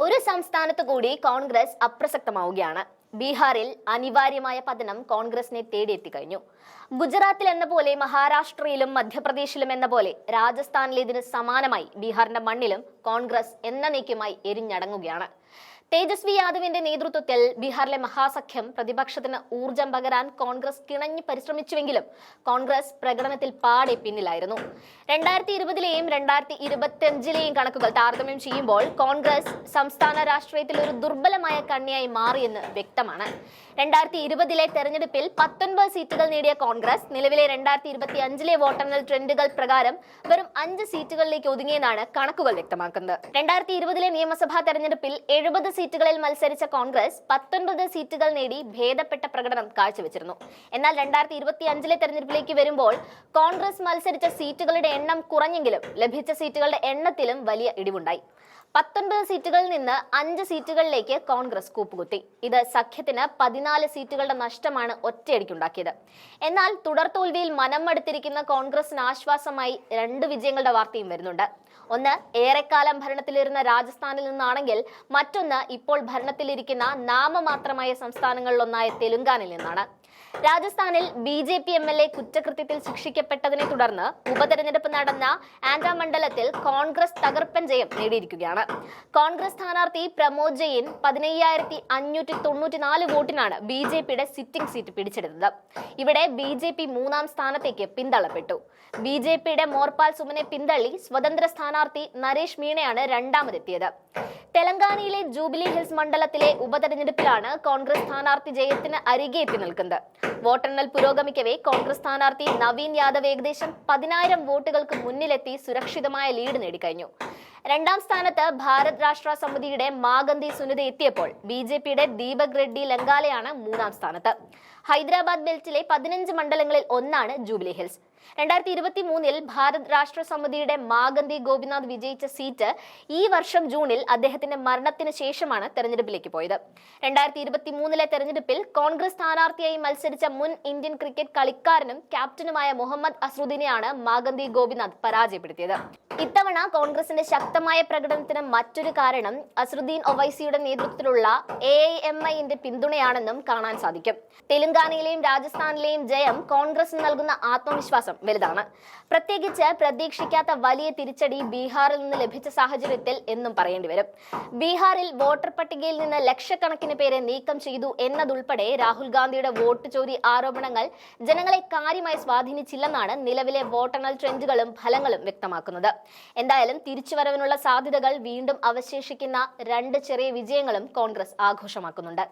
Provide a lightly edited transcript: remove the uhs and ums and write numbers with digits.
ഒരു സംസ്ഥാനത്ത് കൂടി കോൺഗ്രസ് അപ്രസക്തമാവുകയാണ്. ബീഹാറിൽ അനിവാര്യമായ പതനം കോൺഗ്രസിനെ തേടിയെത്തി കഴിഞ്ഞു. ഗുജറാത്തിൽ എന്ന പോലെ മഹാരാഷ്ട്രയിലും മധ്യപ്രദേശിലും എന്ന പോലെ രാജസ്ഥാനിലേതിന് സമാനമായി ബീഹാറിന്റെ മണ്ണിലും കോൺഗ്രസ് എന്നേക്കുമായി എരിഞ്ഞടങ്ങുകയാണ്. തേജസ്വി യാദവിന്റെ നേതൃത്വത്തിൽ ബീഹാറിലെ മഹാസഖ്യം പ്രതിപക്ഷത്തിന് ഊർജം പകരാൻ കോൺഗ്രസ് കിണഞ്ഞു പരിശ്രമിച്ചുവെങ്കിലും കോൺഗ്രസ് പ്രകടനത്തിൽ പാടെ പിന്നിലായിരുന്നു. 2020-ലെയും 2025-ലെയും കണക്കുകൾ താരതമ്യം ചെയ്യുമ്പോൾ കോൺഗ്രസ് സംസ്ഥാന രാഷ്ട്രീയത്തിൽ ഒരു ദുർബലമായ കണ്ണിയായി മാറിയെന്ന് വ്യക്തമാണ്. 2020-ലെ തെരഞ്ഞെടുപ്പിൽ 19 സീറ്റുകൾ നേടിയ കോൺഗ്രസ് നിലവിലെ 2025-ലെ വോട്ടെണ്ണൽ ട്രെൻഡുകൾ പ്രകാരം വെറും 5 സീറ്റുകളിലേക്ക് ഒതുങ്ങിയെന്നാണ് കണക്കുകൾ വ്യക്തമാക്കുന്നത്. 2020-ലെ നിയമസഭാ തെരഞ്ഞെടുപ്പിൽ 70 സീറ്റുകളിൽ മത്സരിച്ച കോൺഗ്രസ് 19 സീറ്റുകൾ നേടി ഭേദപ്പെട്ട പ്രകടനം കാഴ്ചവെച്ചിരുന്നു. എന്നാൽ 2025-ലെ തെരഞ്ഞെടുപ്പിലേക്ക് വരുമ്പോൾ കോൺഗ്രസ് മത്സരിച്ച സീറ്റുകളുടെ എണ്ണം കുറഞ്ഞെങ്കിലും ലഭിച്ച സീറ്റുകളുടെ എണ്ണത്തിലും വലിയ ഇടിവുണ്ടായി. 19 സീറ്റുകളിൽ നിന്ന് 5 സീറ്റുകളിലേക്ക് കോൺഗ്രസ് കൂപ്പുകുത്തി. ഇത് സഖ്യത്തിന് 14 സീറ്റുകളുടെ നഷ്ടമാണ് ഒറ്റയടിക്കുണ്ടാക്കിയത്. എന്നാൽ തുടർതോൽവിയിൽ മനം മടുത്തിരിക്കുന്ന കോൺഗ്രസിന് ആശ്വാസമായി 2 വിജയങ്ങളുടെ വാർത്തയും വരുന്നുണ്ട്. ഒന്ന് ഏറെക്കാലം ഭരണത്തിലിരുന്ന രാജസ്ഥാനിൽ നിന്നാണെങ്കിൽ മറ്റൊന്ന് ഇപ്പോൾ ഭരണത്തിലിരിക്കുന്ന നാമമാത്രമായ സംസ്ഥാനങ്ങളിലൊന്നായ തെലുങ്കാനയിൽ നിന്നാണ്. രാജസ്ഥാനിൽ BJP MLA കുറ്റകൃത്യത്തിൽ ശിക്ഷിക്കപ്പെട്ടതിനെ തുടർന്ന് ഉപതെരഞ്ഞെടുപ്പ് നടന്ന ആൻഡ്ര മണ്ഡലത്തിൽ കോൺഗ്രസ് തകർപ്പൻ ജയം നേടിയിരിക്കുകയാണ്. കോൺഗ്രസ് സ്ഥാനാർത്ഥി പ്രമോദ് ജെയിൻ 15,594 വോട്ടിനാണ് BJPയുടെ സിറ്റിംഗ് സീറ്റ് പിടിച്ചെടുത്തത്. ഇവിടെ BJP 3-ാം സ്ഥാനത്തേക്ക് പിന്തള്ളപ്പെട്ടു. BJPയുടെ മോർപാൽ സുമനെ പിന്തള്ളി സ്വതന്ത്ര സ്ഥാനാർത്ഥി നരേഷ് മീണയാണ് രണ്ടാമതെത്തിയത്. തെലങ്കാനയിലെ ജൂബിലി ഹിൽസ് മണ്ഡലത്തിലെ ഉപതെരഞ്ഞെടുപ്പിലാണ് കോൺഗ്രസ് സ്ഥാനാർത്ഥി ജയത്തിന് അരികെ എത്തി നിൽക്കുന്നത്. വോട്ടെണ്ണൽ പുരോഗമിക്കവേ കോൺഗ്രസ് സ്ഥാനാർത്ഥി നവീൻ യാദവ് ഏകദേശം 10,000 വോട്ടുകൾക്ക് മുന്നിലെത്തി സുരക്ഷിതമായ ലീഡ് നേടിക്കഴിഞ്ഞു. 2-ാം സ്ഥാനത്ത് ഭാരത് രാഷ്ട്ര സമിതിയുടെ മാഗന്തി സുനിത എത്തിയപ്പോൾ BJPയുടെ ദീപക് റെഡ്ഡി ലങ്കാലയാണ് 3-ാം സ്ഥാനത്ത്. ഹൈദരാബാദ് ബെൽറ്റിലെ 15 മണ്ഡലങ്ങളിൽ ഒന്നാണ് ജൂബിലി ഹിൽസ്. 2023-ൽ ഭാരത് രാഷ്ട്ര സമിതിയുടെ മാഗന്തി ഗോപിനാഥ് വിജയിച്ച സീറ്റ് ഈ വർഷം ജൂണിൽ അദ്ദേഹത്തിന്റെ മരണത്തിന് ശേഷമാണ് തെരഞ്ഞെടുപ്പിലേക്ക് പോയത്. 2023-ലെ തെരഞ്ഞെടുപ്പിൽ കോൺഗ്രസ് സ്ഥാനാർത്ഥിയായി മത്സരിച്ച മുൻ ഇന്ത്യൻ ക്രിക്കറ്റ് കളിക്കാരനും ക്യാപ്റ്റനുമായ മുഹമ്മദ് അസ്റുദ്ദീനെയാണ് മാഗന്തി ഗോപിനാഥ് പരാജയപ്പെടുത്തിയത്. ഇത്തവണ കോൺഗ്രസിന്റെ ശക്തമായ പ്രകടനത്തിന് മറ്റൊരു കാരണം അസ്റുദ്ദീൻ ഒവൈസിയുടെ നേതൃത്വത്തിലുള്ള AIMIന്റെ പിന്തുണയാണെന്നും കാണാൻ സാധിക്കും. തെലങ്കാനയിലെയും രാജസ്ഥാനിലെയും ജയം കോൺഗ്രസിന് നൽകുന്ന ആത്മവിശ്വാസം വലുതാണ്. പ്രത്യേകിച്ച് പ്രതീക്ഷിക്കാത്ത വലിയ തിരിച്ചടി ബീഹാറിൽ നിന്ന് ലഭിച്ച സാഹചര്യത്തിൽ എന്നും പറയേണ്ടി വരും. ബീഹാറിൽ വോട്ടർ പട്ടികയിൽ നിന്ന് ലക്ഷക്കണക്കിന് പേരെ നീക്കം ചെയ്തു എന്നതുൾപ്പെടെ രാഹുൽ ഗാന്ധിയുടെ വോട്ട് ചോരി ആരോപണങ്ങൾ ജനങ്ങളെ കാര്യമായി സ്വാധീനിച്ചില്ലെന്നാണ് നിലവിലെ വോട്ടെണ്ണൽ ട്രെൻഡുകളും ഫലങ്ങളും വ്യക്തമാക്കുന്നത്. എന്തായാലും തിരിച്ചുവരവിനുള്ള സാധ്യതകൾ വീണ്ടും അവശേഷിക്കുന്ന 2 ചെറിയ വിജയങ്ങളും കോൺഗ്രസ് ആഘോഷമാക്കുന്നുണ്ട്.